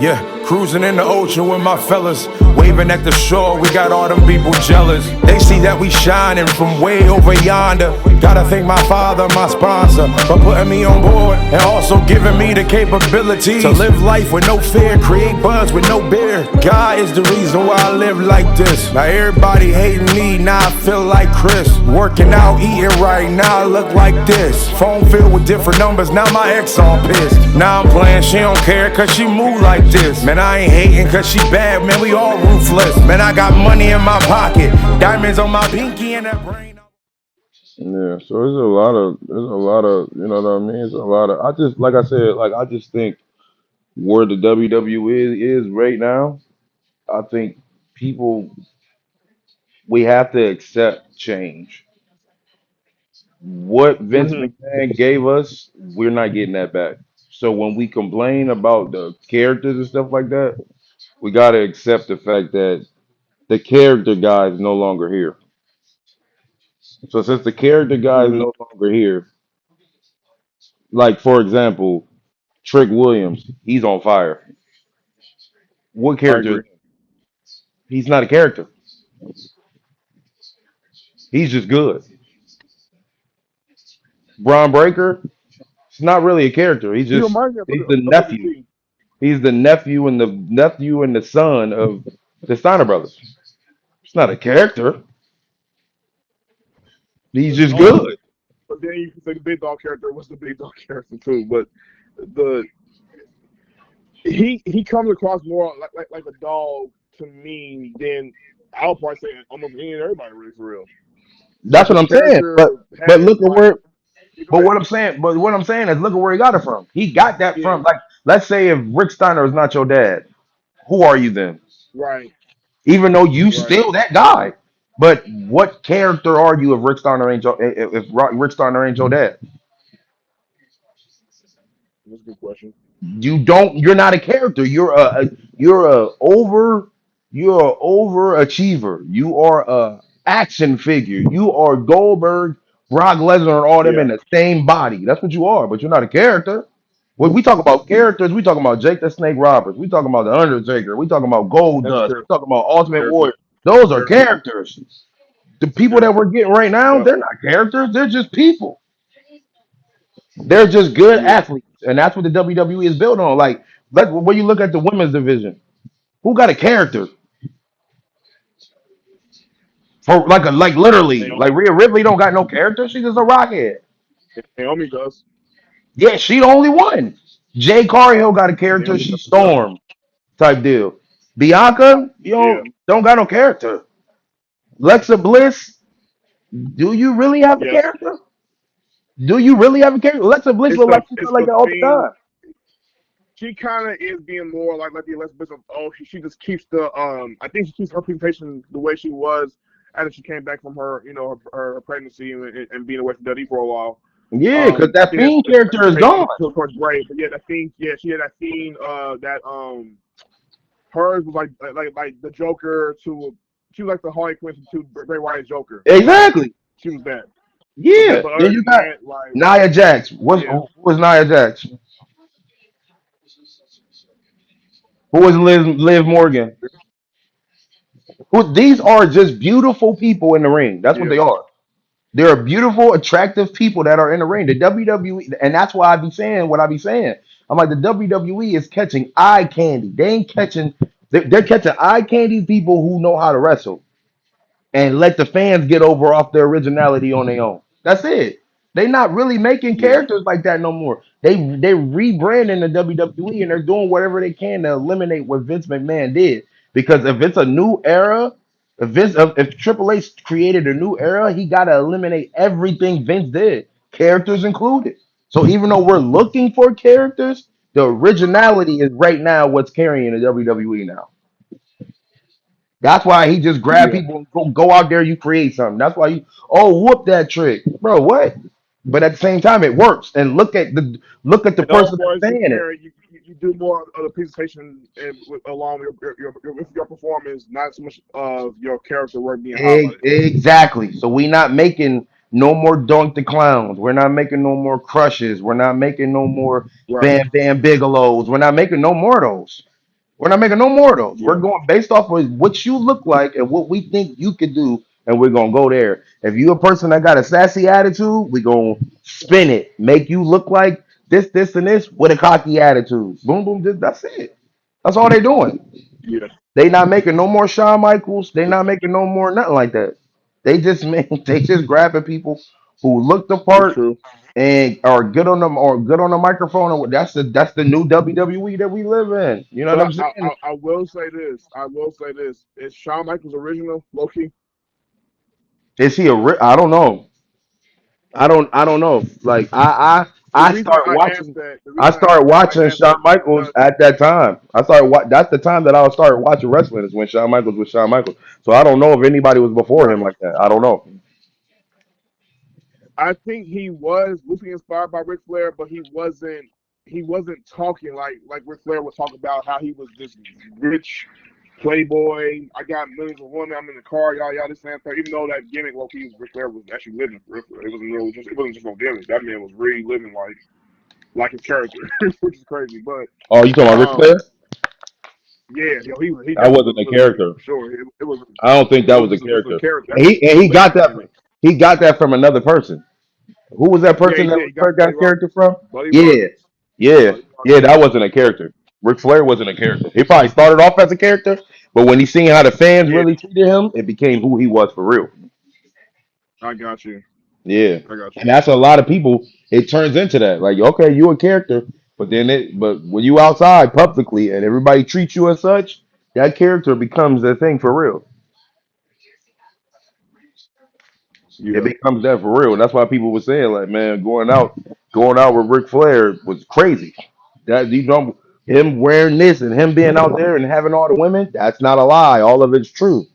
Yeah, cruising in the ocean with my fellas, waving at the shore, we got all them people jealous. They see that we shining from way over yonder. Gotta thank my father, my sponsor, for putting me on board and also giving me the capability to live life with no fear, create buzz with no beer. God is the reason why I live like this. Now everybody hating me, now I feel like Chris. Working out, eating right, now I look like this. Phone filled with different numbers, now my ex all pissed. Now I'm playing, she don't care cause she move like this. Man, I ain't hating cause she bad, man, we all ruthless. Man, I got money in my pocket, diamonds on my pinky and that brain. Yeah, so there's a lot of, you know what I mean? It's a lot of, I just, like I said, like, I just think where the WWE is right now, I think people, we have to accept change. What Vince Hmm. McMahon gave us, we're not getting that back. So when we complain about the characters and stuff like that, we got to accept the fact that the character guy is no longer here. So since the character guy is Hmm. no longer here, like for example, Trick Williams, he's on fire. What I character? agree. He's not a character. He's just good. Braun Breaker, it's not really a character. He reminds me He's the of Booker nephew. T. He's the nephew and the son of the Steiner brothers. It's not a character. He's just Oh, good. but then you can say the big dog character was the big dog character too. But the he comes across more like a dog to me than I'll probably say almost any and everybody really for real. That's Like what his I'm saying. character But has look at like where you go but ahead. what I'm saying is look at where he got it from. He got that Yeah, from, like, let's say if Rick Steiner is not your dad, who are you then? right, Even though you right. still that guy. But what character are you if Rick Steiner ain't your Rick Steiner ain't your dad? That's a good question. You're not a character. You're a overachiever. You are a action figure. You are Goldberg, Brock Lesnar, and all them in Yeah, the same body. That's what you are, but you're not a character. When we talk about characters, we talking about Jake the Snake Roberts. We talking about the Undertaker. We talking about Gold that's Dust. true. We talking about Ultimate Very true. Warrior. Those are Very true. characters. The people Yep. that we're getting right now, Yep. they're not characters. They're just people. They're just good Yeah. athletes, and that's what the WWE is built on. Like when you look at the women's division, who got a character for like literally Naomi, like Rhea Ripley don't got no character. She's just a rockhead. Naomi does. Yeah, she the only one. Jay Cargill got a character. Naomi does She's as well. Storm type deal. Bianca, you Yeah. don't got no character. Lexa Bliss, do you really have a Yes. character? Do you really have a character? Alexa Bliss look like she feel It's like the that all the thing. time. She kind of is being more like the Elizabeth of she just keeps the I think she keeps her presentation the way she was after she came back from her her pregnancy and being away from WWE for a while. Yeah, because I that think Fiend that's character is making gone. it towards great. But yeah, she had that scene that hers was like the Joker to she was like the Harley Quinn to Bray Wyatt's Joker. Like Exactly. she was that. Yeah. But Then other you than got that, like Nia Jax. yeah, Who was Nia Jax? Who was Liv Morgan? These are just beautiful people in the ring. That's what yeah, they are. They're beautiful, attractive people that are in the ring. The WWE, and that's why I be saying what I be saying. I'm like the WWE is catching eye candy. They ain't catching. They're catching eye candy people who know how to wrestle and let the fans get over off their originality on their own. That's it. They not really making yeah, characters like that no more. They rebranding the WWE and they're doing whatever they can to eliminate what Vince McMahon did. Because if it's a new era, if Triple H created a new era, he got to eliminate everything Vince did, characters included. So even though we're looking for characters, the originality is right now what's carrying the WWE now. That's why he just grab yeah. people and go out there. You create something. That's why you whoop that trick, bro. What? But at the same time, it works. And look at the In other person that's words, you saying it. carry you do more of the presentation along with with your performance, not so much of your character work being highlighted. Exactly. So we not making no more Dunk the Clowns. We're not making no more Crushes. We're not making no more Right. Bam Bam Bigelows. We're not making no more of those. We're not making no more of those. We're Yeah, going based off of what you look like and what we think you could do, and we're gonna go there. If you a person that got a sassy attitude, we gonna spin it, make you look like this, and this with a cocky attitude. Boom, boom, that's it. That's all they doing. yeah, They not making no more Shawn Michaels. They not making no more nothing like that. They just they just grabbing people who look the it's part true. and are good on them or good on the microphone. Or that's the new WWE that we live in. You know what I'm But saying? I will say this. I will say this. Is Shawn Michaels original, Loki? Is he I don't know. I don't know. Like The I reason start I asked watching. that, the I reason started I watching asked Shawn that is Michaels because at that time. I started. That's the time that I started watching wrestling. Is when Shawn Michaels was Shawn Michaels. So I don't know if anybody was before I him got like you. that. I don't know. I think he was loosely inspired by Ric Flair, but he wasn't. He wasn't talking like Ric Flair was talking about how he was this rich playboy. I got millions of women. I'm in the car. Y'all this and that. Even though that gimmick, low key, Ric Flair was actually living for Ric Flair. It wasn't real. It wasn't just no gimmick. That man was really living like his character, which is crazy. But Oh, you talking about Ric Flair? um, yeah, yo, he That definitely wasn't was a living character. for sure. I don't think It that was was a just a character. character. And he He lived got that that. gimmick. He got that from another person. Who was that Yeah, he person that did. Ric He got Flair from got a Buddy character Rogers. from? Buddy Yeah, Rogers. yeah, Buddy yeah. Rogers. That wasn't a character. Ric Flair wasn't a character. He probably started off as a character, but when he seen how the fans Yeah, really treated him, it became who he was for real. I got you. Yeah, I got and you. that's a lot of people. It turns into that. Like, okay, you a character, but when you outside publicly and everybody treats you as such, that character becomes the thing for real. It Yeah. becomes that for real. And that's why people were saying, like, man, going out with Ric Flair was crazy. That you know, him wearing this and him being out there and having all the women, that's not a lie. All of it's true.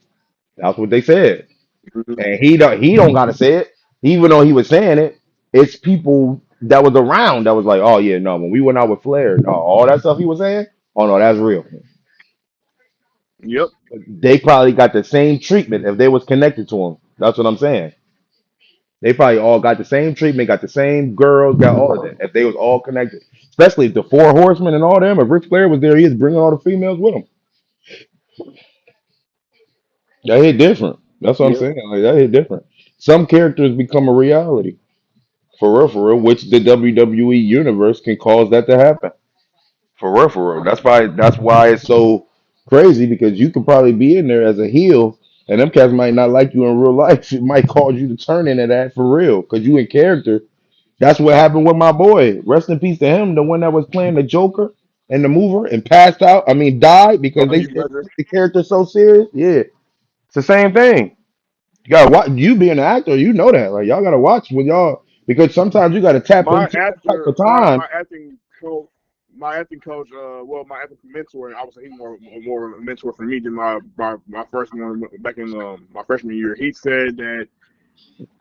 That's what they said. Mhm. And he don't gotta say it, even though he was saying it. It's people that was around that was like, oh yeah, no, when we went out with Flair, no, all that stuff he was saying, oh no, that's real. Yep. They probably got the same treatment if they was connected to him. That's what I'm saying. They probably all got the same treatment, got the same girls, got all of that. If they was all connected, especially if the Four Horsemen and all them, if Ric Flair was there, he was bringing all the females with him. That hit different. That's what I'm Yep. saying. Like that hit different. Some characters become a reality for real, which the WWE universe can cause that to happen. For real. That's why it's so crazy because you could probably be in there as a heel, and them cats might not like you in real life. It might cause you to turn into that for real because you in character. That's what happened with my boy. Rest in peace to him, the one that was playing the Joker and the mover and passed out. I mean, died because they Heath said Ledger. the character so serious. Yeah, it's the same thing. You gotta watch. You being an actor, you know that. Like y'all gotta watch when y'all because sometimes you gotta tap My into that type actor, of time. my acting coach, well, my acting mentor, and obviously he's more of a mentor for me than my first one back in my freshman year. He said that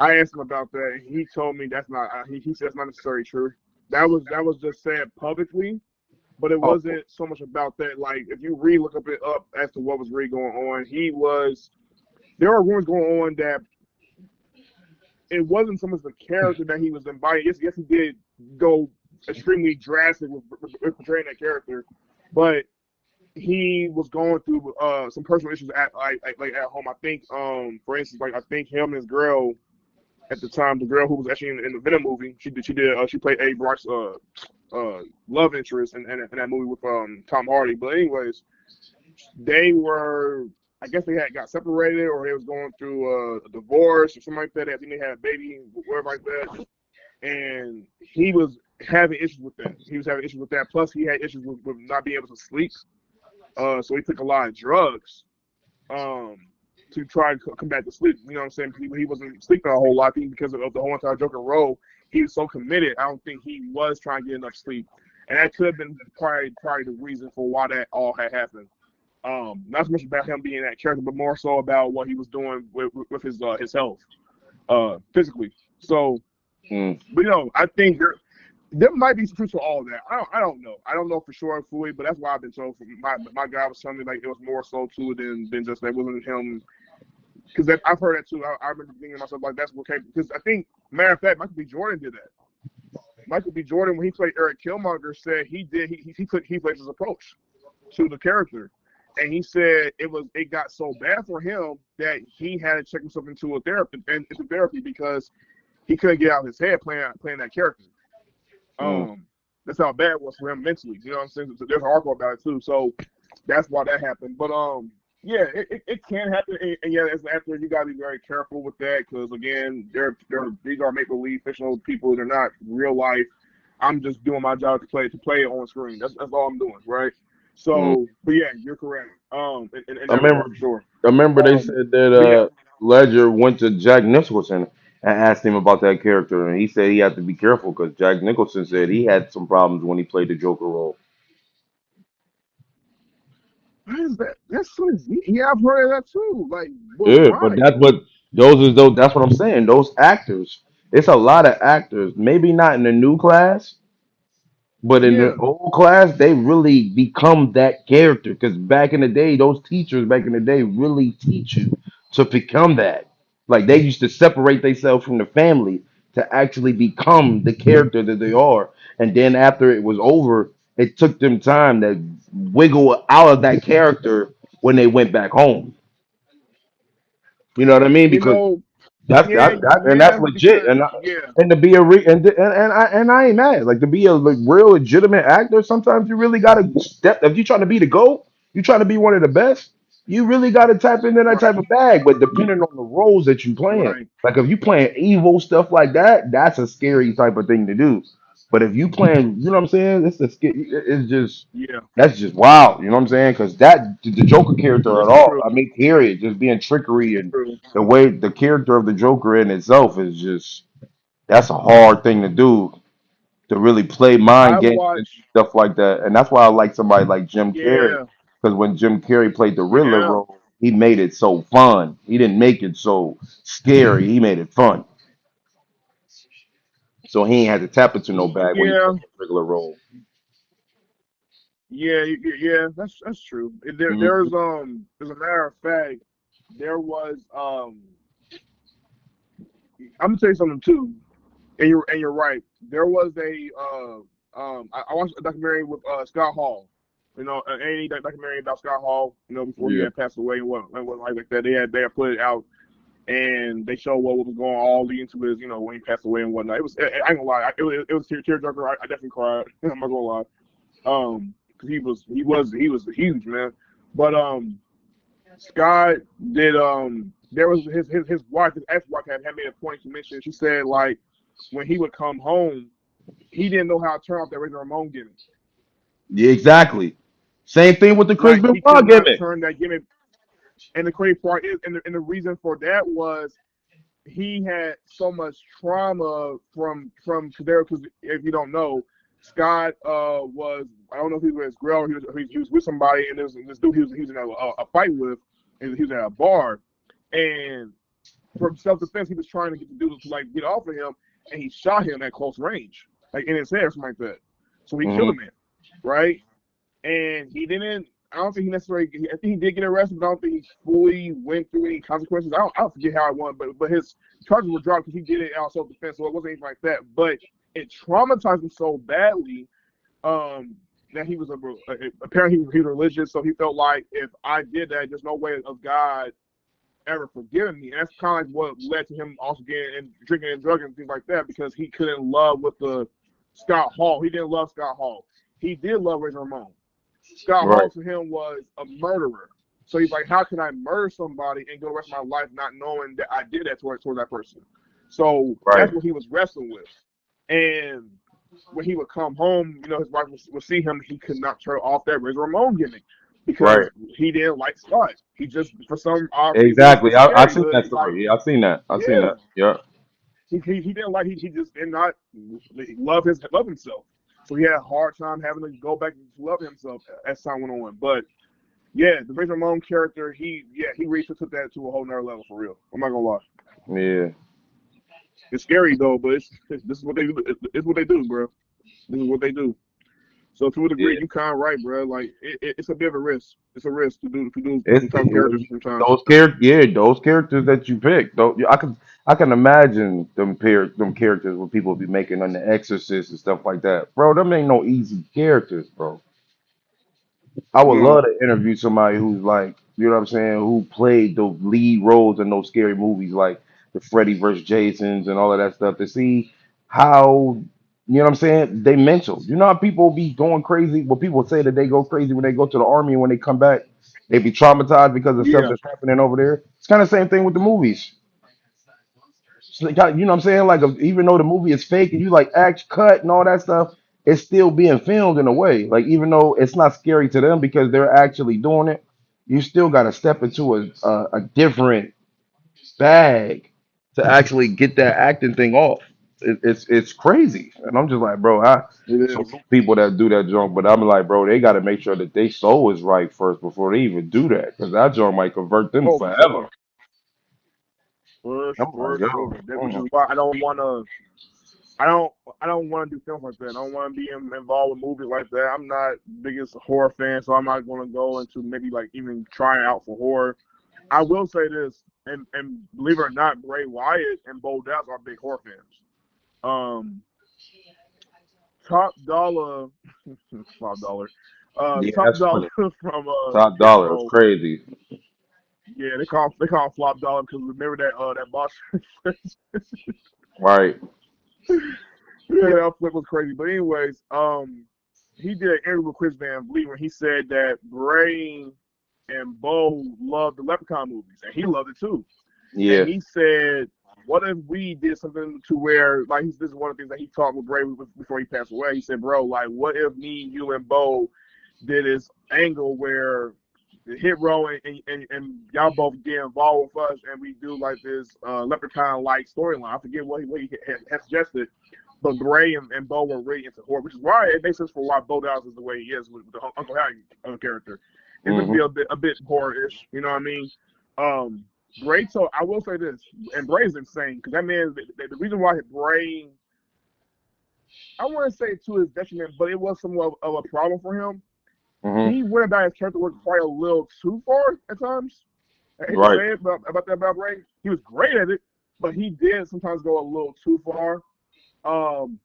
I asked him about that, and he told me that's not. He said that's not necessarily true. That was just said publicly, but it Oh, wasn't so much about that. Like if you really look it up as to what was really going on, there are rumors going on that it wasn't so much the character that he was embodying. Yes, he did go extremely drastic with portraying that character, but he was going through some personal issues at like at home. I think, for instance, like I think him and his girl at the time, the girl who was actually in the Venom movie, she played A. Brock's love interest in that movie with Tom Hardy. But anyways, they were. I guess they had got separated, or they was going through a divorce or something like that. I think they had a baby, whatever like that. And he was having issues with that. He was having issues with that. Plus, he had issues with not being able to sleep. So he took a lot of drugs um, to try to come back to sleep. You know what I'm saying? He wasn't sleeping a whole lot. I think because of the whole entire Joker role, he was so committed. I don't think he was trying to get enough sleep, and that could have been probably the reason for why that all had happened. Not so much about him being that character, but more so about what he was doing with his health, physically. So, mm. but I think there might be some truth to all of that. I don't know. I don't know for sure fully, but that's why I've been told. My guy was telling me like it was more so to it than just that wasn't him. Because I've heard that too. I remember thinking to myself like that's okay. Because I think matter of fact, Michael B. Jordan did that. Michael B. Jordan when he played Eric Killmonger said he took Heath Ledger's approach. to the character. And he said it got so bad for him that he had to check himself into a therapy and into therapy because he couldn't get out of his head playing that character. Mm. Um, that's how bad it was for him mentally. You know what I'm saying? So there's an article about it too. So that's why that happened. But yeah, it can happen. And yeah, as an actor, you gotta be very careful with that because again, these are make believe fictional people. They're not real life. I'm just doing my job to play it on screen. That's all I'm doing, right? Mm. So, but yeah, you're correct. In I that remember regard for sure. I remember they Um, said that but yeah, Ledger went to Jack Nicholson and asked him about that character, and he said he had to be careful because Jack Nicholson said he had some problems when he played the Joker role. why is that? That's so weird. Yeah, I've heard of that too. Like, but Yeah, but why? that's what those is those. That's what I'm saying. Those actors, it's a lot of actors. Maybe not in the new class, but in the Yeah, old class, they really become that character. Because back in the day, those teachers back in the day really teach you to become that. Like they used to separate themselves from the family to actually become the character that they are. And then after it was over, it took them time to wiggle out of that character when they went back home. You know what I mean? you Because know, and that's yeah, legit. because And yeah, and to be a and I ain't mad. Like to be a like, real legitimate actor, sometimes you really gotta step. If you trying to be the GOAT, you trying to be one of the best. You really gotta tap into that type right, of bag. But depending on the roles that you playing, right, like if you playing evil stuff like that, that's a scary type of thing to do. But if you playing, you know what I'm saying? It's just yeah, that's just wild. You know what I'm saying? Because the Joker character at that's all. true, I mean, period, just being trickery and true. the way the character of the Joker in itself is just that's a hard thing to do to really play I mind games and watch, stuff like that. And that's why I like somebody like Jim Carrey yeah, because when Jim Carrey played the Riddler yeah, role, he made it so fun. He didn't make it so scary. He made it fun. So he ain't had to tap into no bag when he yeah, played the regular role. yeah, yeah. That's true. Mhm. As a matter of fact, there was I'm gonna tell you something too, and you're right. There was I watched a documentary with Scott Hall. You know, any documentary about Scott Hall. You know, before he Yeah. had passed away and what like that. They had put it out and they showed what was going all leading to his when he passed away and whatnot. It was I ain't gonna lie, it was tearjerker. I definitely cried. I'm not gonna lie. Because he was huge man. But Scott did there was his wife, his ex-wife had made a point to mention. She said like when he would come home, he didn't know how to turn off that Razor Ramon gimmick. Yeah, exactly. Same thing with the Chris Like he Benoit could not gimmick. turn that gimmick. And the crazy part is, and the reason for that was he had so much trauma from there. Because if you don't know, Scott was I don't know if he was his girl or he was with somebody, and there's this dude he was in a fight with, and he was at a bar, and for self defense he was trying to get the dude to like get off of him, and he shot him at close range, like in his head or something like that. So he killed Hmm. him, man, right? And he didn't. I don't think he necessarily. I think he did get arrested, but I don't think he fully went through any consequences. I don't forget how it went, but his charges were dropped because he did it out of self defense, so it wasn't anything like that. But it traumatized him so badly that he was apparently he was religious, so he felt like if I did that, there's no way of God ever forgiving me. And that's kind of like what led to him also getting and drinking and drugging and things like that because he couldn't love with the Scott Hall. He didn't love Scott Hall. He did love Razor Ramon. Scott Hall Right. to him was a murderer. So he's like, how can I murder somebody and go the rest of my life not knowing that I did that towards that person? So Right. that's what he was wrestling with. And when he would come home, his wife would see him, he could not turn off that Razor Ramon gimmick because Right. he didn't like Scott. He just, for some odd reason, Exactly. it's I scary, seen but that he's like, story. Yeah, I seen that. I seen yeah, that. Yeah. he didn't like he just did not love himself. So he had a hard time having to go back and love himself as time went on. But yeah, the Razor Ramon character, he really took that to a whole nother level for real. I'm not gonna lie. Yeah. It's scary though, but this is what they do. It's what they do, bro. This is what they do. So to a degree, Yeah. you kind of right, bro. Like it's a bit of a risk. It's a risk to do It's some type of characters sometimes. those characters. Yeah, those characters that you pick. Though I can imagine them characters where people be making on the Exorcist and stuff like that, bro. Them ain't no easy characters, bro. I would Yeah, love to interview somebody who's like, you know what I'm saying, who played the lead roles in those scary movies like the Freddy vs. Jasons and all of that stuff to see how, you know what I'm saying, they mental. You know how people be going crazy? Well, people say that they go crazy when they go to the army and when they come back, they be traumatized because of stuff yeah, that's happening over there. It's kind of the same thing with the movies. So you know what I'm saying? Like, even though the movie is fake and you like act cut and all that stuff, it's still being filmed in a way. Like, even though it's not scary to them because they're actually doing it, you still got to step into a different bag to actually get that acting thing off. It's crazy, and I'm just like, bro, I it is. salute people that do that junk, but I'm like, bro, they got to make sure that their soul is right first before they even do that, because that junk might convert them Oh, for forever. sure, for I'm like, for yo, sure. Which is why I don't want to. I don't. I don't want to do films like that. I don't want to be involved with movies like that. I'm not biggest horror fan, so I'm not going to go into maybe like even trying out for horror. I will say this, and believe it or not, Bray Wyatt and Bo Dallas are big horror fans. Um, Top Dollar, yeah, Top that's Dollar funny. from Top dollar, it's Hippo. crazy. Yeah, they call him Flop Dollar because remember that boss. Right. Yeah, that flip was crazy. But anyways, he did an interview with Chris Van Vliet where he said that Bray and Bo loved the Leprechaun movies, and he loved it too. And Yeah. he said, "What if we did something to where, like, this is one of the things that he talked with Bray before he passed away. He said, bro, like, what if me, you, and Bo did this angle where the hit row and y'all both get involved with us, and we do like this Leprechaun-like storyline. I forget what he had suggested, but Bray and Bo were really into horror, which is why it makes sense for why Bo Dallas is the way he is with the Uncle Harry character. It's meant to be Hmm. a bit horror-ish, you know what I mean? Um, Bray, so I will say this, and Bray is insane because that man, the reason why Bray, I want to say to his detriment, but it was somewhat of a problem for him. Hmm. He went about his character work quite a little too far at times. I hate to Right. say it about that about Bray. He was great at it, but he did sometimes go a little too far. Um,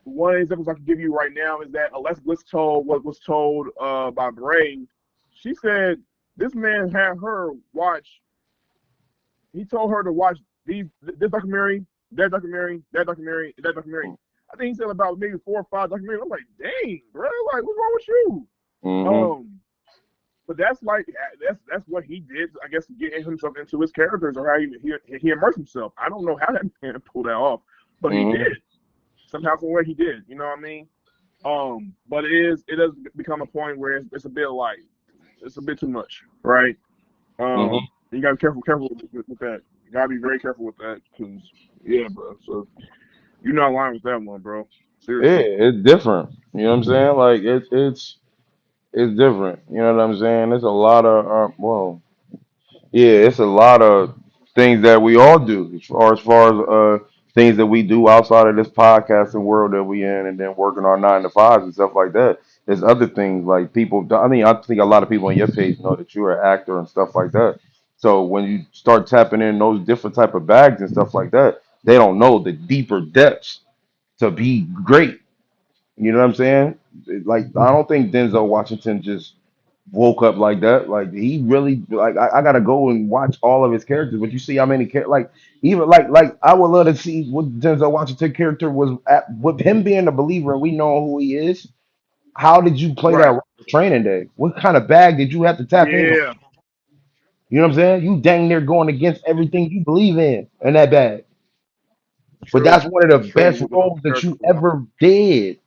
one of the examples I can give you right now is that Alexa Bliss told what was told by Bray. She said this man had her watch. He told her to watch this documentary, that documentary, that documentary, that documentary. I think he said about maybe 4 or 5 documentaries. I'm like, dang, bro, like what's wrong with you? Hmm. Um, but that's like that's what he did, I guess, to get himself into his characters or how he immersed himself. I don't know how that man pulled that off, but he Hmm. did somehow, somewhere he did. You know what I mean? But it does become a point where it's a bit like it's a bit too much, right? Hmm. You gotta be careful with that. You gotta be very careful with that, cause yeah, bro. So you're not lying with that one, bro. Yeah, Seriously. it's different. You know what I'm saying? Like, it's different. You know what I'm saying? There's a lot of well, yeah, it's a lot of things that we all do as far as things that we do outside of this podcasting world that we in, and then working our 9 to 5s and stuff like that. There's other things like people. I mean, I think a lot of people on your page know that you're an actor and stuff like that. So when you start tapping in those different type of bags and stuff like that, they don't know the deeper depths to be great. You know what I'm saying? Like, I don't think Denzel Washington just woke up like that. Like, he really, like, I gotta go and watch all of his characters. But you see how many like, even like I would love to see what Denzel Washington character was at, with him being a believer and we know who he is. How did you play that Right. role for Training Day? What kind of bag did you have to tap in? Yeah. You know what I'm saying? You dang near going against everything you believe in that bag. But True. that's one of the True. best With the roles that character. you ever did.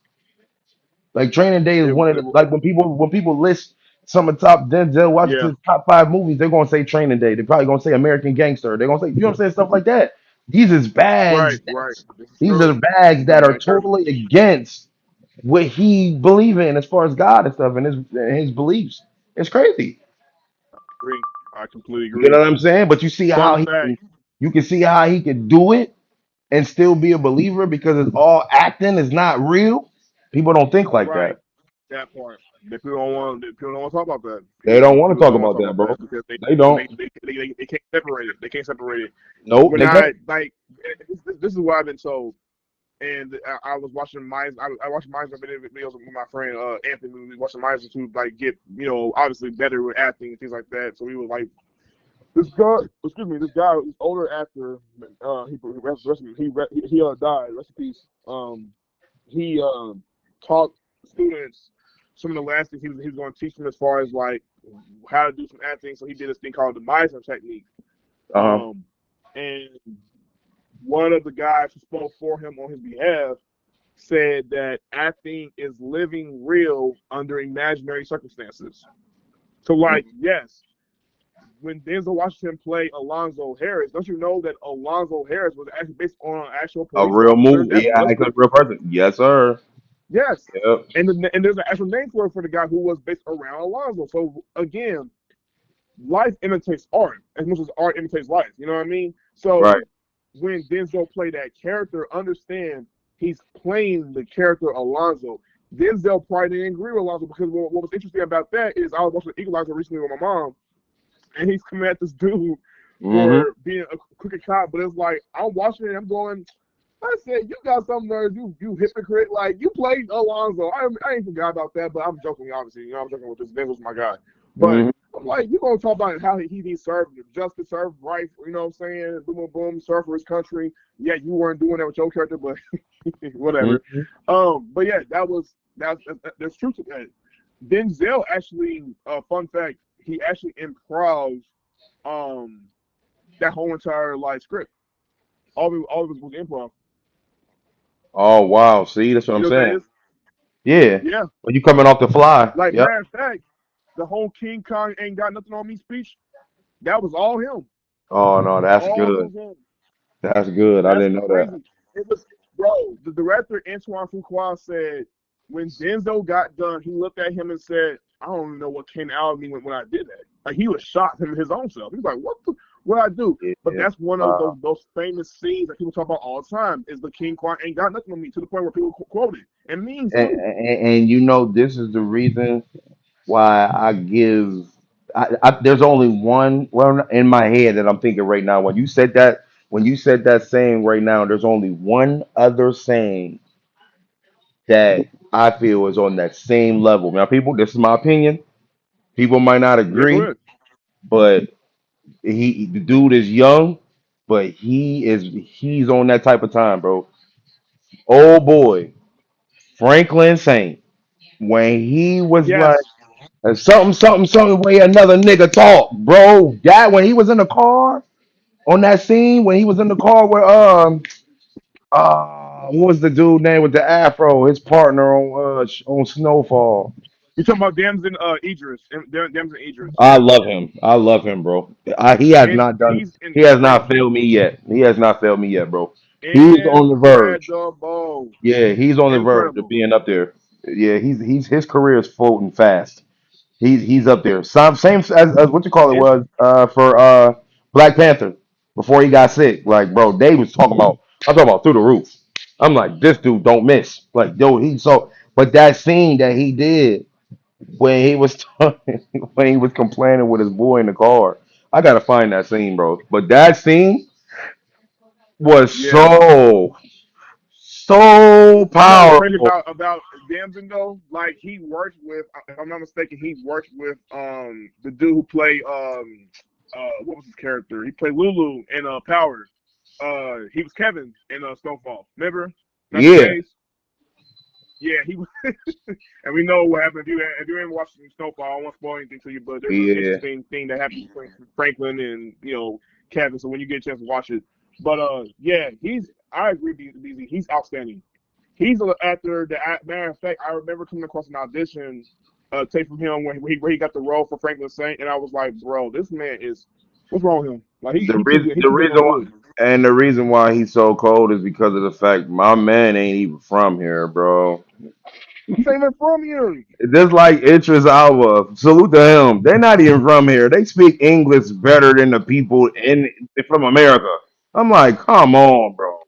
Like, Training Day is one of It the, like, when people list some of the top Denzel yeah. Washington's top 5 movies, they're gonna say Training Day. They're probably gonna say American Gangster. They're gonna say, you know what I'm saying, stuff like that. These is Right. bags. Right. This is These true. are bags that Yeah. are totally against what he believe in as far as God and stuff and his beliefs. It's crazy. Agree. I completely You know agree. what I'm saying? But Fun fact. you can see how he can do it and still be a believer because it's all acting, it's not real. People don't think like Right. that. That part. People don't want to talk about that. They don't want to People talk don't want about to talk that, about bro. that because They don't. they can't separate it. They can't separate it. Nope, We're they can't. not like this is what I've been told. and I was watching mines. I watched mines videos with my friend Anthony. We was watching mines to like get obviously better with acting and things like that. So we were like, this guy, excuse me, this guy, this older actor, he died. Rest in peace. He taught students some of the last things he was going to teach them as far as like how to do some acting. So he did this thing called the Meisner technique. Uh huh. Um, and one of the guys who spoke for him on his behalf said that acting is living real under imaginary circumstances. So, like, yes, when Denzel Washington played Alonzo Harris, don't you know that Alonzo Harris was actually based on an actual A police real officer? move. That's Yeah, that's like a real person. Yes, sir. yes, Yep. and there's an actual name for the guy who was based around Alonzo. So again, life imitates art as much as art imitates life. You know what I mean? Right. So when Denzel played that character, understand he's playing the character Alonzo. Denzel probably didn't agree with Alonzo because what was interesting about that is I was watching Equalizer recently with my mom, and he's coming at this dude Mm-hmm. for being a crooked cop. But it's like I'm watching it, and I'm going. I said, you got some nerves, you hypocrite. Like you played Alonzo. I ain't forgot about that, but I'm joking, obviously. I'm joking with this. Denzel's my guy. But Mm-hmm. I'm like, you gonna talk about how he served justice, served right, you know what I'm saying? Boom, boom, boom, served for his country. Yeah, you weren't doing that with your character, but whatever. Mm-hmm. But yeah, there's truth to that. Denzel actually, fun fact, he actually improvs um that whole entire like script. All of it was improv. Oh wow. See, that's what You I'm know what that saying. is? Yeah. Yeah. When you coming off the fly. Like Yep. matter of fact, the whole King Kong ain't got nothing on me speech, that was all him. Oh no, that's All good. was him. That's good. I That's didn't know that. crazy. It was, bro. The director Antoine Fuqua said when Denzel got done, he looked at him and said, "I don't even know what came out of me when I did that." Like he was shocked him his own self. He was like, what I do?" But Yeah. that's one of Wow. those famous scenes that people talk about all the time. Is the King Kong ain't got nothing on me to the point where people quote it and memes too. And you know this is the reason why I give. There's only one well in my head that I'm thinking right now. When you said that saying right now, there's only one other saying that I feel is on that same level. Now, people, this is my opinion. People might not Yeah, go agree, ahead. but the dude is young, but he's on that type of time, bro. Oh boy, Franklin Saint, when he was like Yes, something, something, something, way another nigga talk, bro. That when he was in the car on that scene, when he was in the car with what was the dude name with the afro, his partner on Snowfall. you talking about Damson Idris, Damson Idris, I love him. I love him, bro. He has and not done. he's He has not incredible. failed me yet. He has not failed me yet, bro. He's on the verge. Incredible. Yeah, he's on the verge of Incredible. being up there. Yeah, he's his career is floating fast. He's up there. Same as what you call it It's was for Black Panther before he got sick. Like, bro, they was talking about. I'm talking about through the roof. I'm like, this dude don't miss. Like, yo, he so. But that scene that he did when he was when he was complaining with his boy in the car. I gotta find that scene, bro. But that scene was yeah. so You know what's crazy powerful. about Damson though? Like he worked with, if I'm not mistaken, he worked with the dude who played what was his character? He played Lulu in Power. He was Kevin in Snowfall. Remember? Not the Yeah, Maze. Yeah, he was, and we know what happened. If you haven't watched Snowfall, I won't spoil anything to you, but there's an yeah. interesting thing that happened between Franklin and Kevin. So when you get a chance to watch it, but yeah, I agree, BZ. He's outstanding. He's an actor that, matter of fact, I remember coming across an audition tape from him where he got the role for Franklin Saint, and I was like, bro, this man is what's wrong with him? Like The he too reason, good. He the too good reason on why, good. and the reason why he's so cold is because of the fact my man ain't even from here, bro. He's not even from here. Just like Idris Alba, salute to him. They're not even from here. They speak English better than the people in from America. I'm like, come on, bro.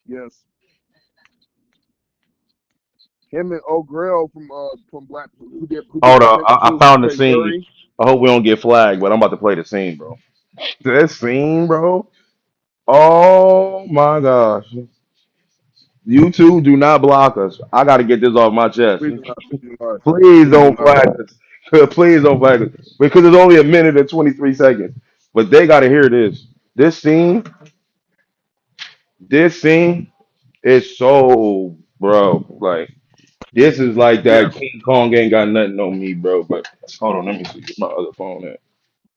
Yes, him and O'Grell from Black who did Hold Black on, Panther I 2, who found the played scene. Shuri. I hope we don't get flagged, but I'm about to play the scene, bro. This scene, bro. Oh my gosh. YouTube, do not block us. I got to get this off my chest. Please do not. Please do not. Please Please do don't not. flag us. Please don't flag us. Because it's only a minute and 23 seconds. But they got to hear this. This scene is so, bro. Like, this is like Yeah. that King Kong ain't got nothing on me, bro. But hold on, let me see. Get my other phone at.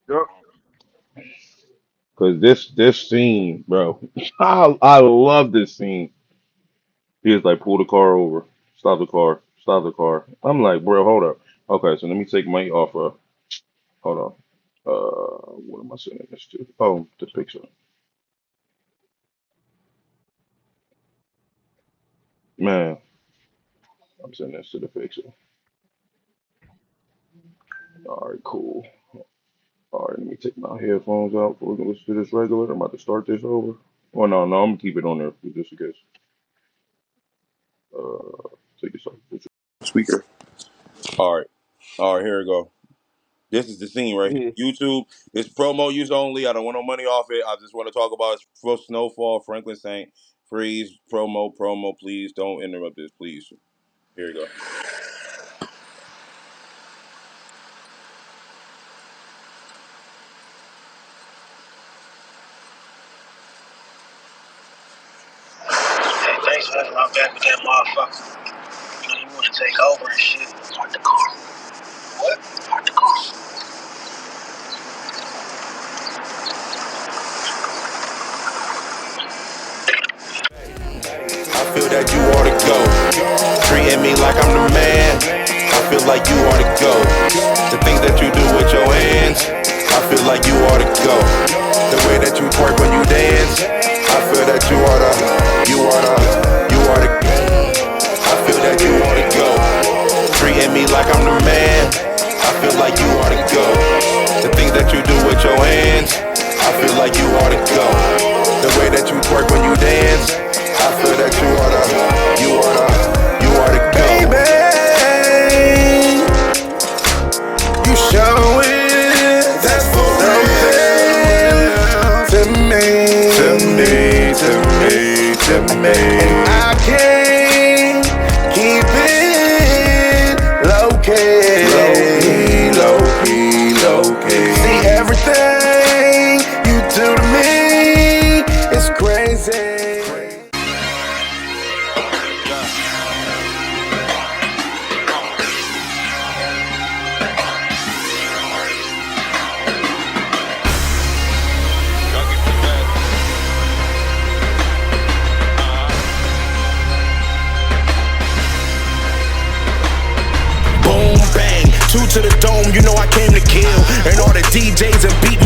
Yep. Because this scene, bro. I love this scene. He was like, pull the car over. Stop the car. Stop the car. I'm like, bro, hold up. Okay, so let me take my off. Hold on. What am I sending this to? Oh, the picture. Man, I'm sending this to the picture. All right, cool. All right, let me take my headphones out before we can listen to this regular. I'm about to start this over. Oh, no, I'm going to keep it on there just in case. Take this off. Speaker. All right. All right, here we go. This is the scene right Mm-hmm. here. YouTube, it's promo use only. I don't want no money off it. I just want to talk about it's for Snowfall, Franklin Saint. Freeze, promo, please. Don't interrupt this, please. Here you go. Hey, thanks for having my back with that motherfucker. You know, you want to take over and shit. Park the car. What? Park the car. I feel that you ought to go. Treating me like I'm the man. I feel like you ought to go. The things that you do with your hands, I feel like you ought to go. The way that you twerk when you dance, I feel that you ought to. I feel that you ought to go. Treating me like I'm the man, I feel like you ought to go. The things that you do with your hands, I feel like you ought to go. The way that you twerk when you dance, I feel that you ought to go. Baby, you show it, that's for real. To me. And I can't keep it low key. See, everything you do to me is crazy. Two to the dome, you know I came to kill. And all the DJs and beat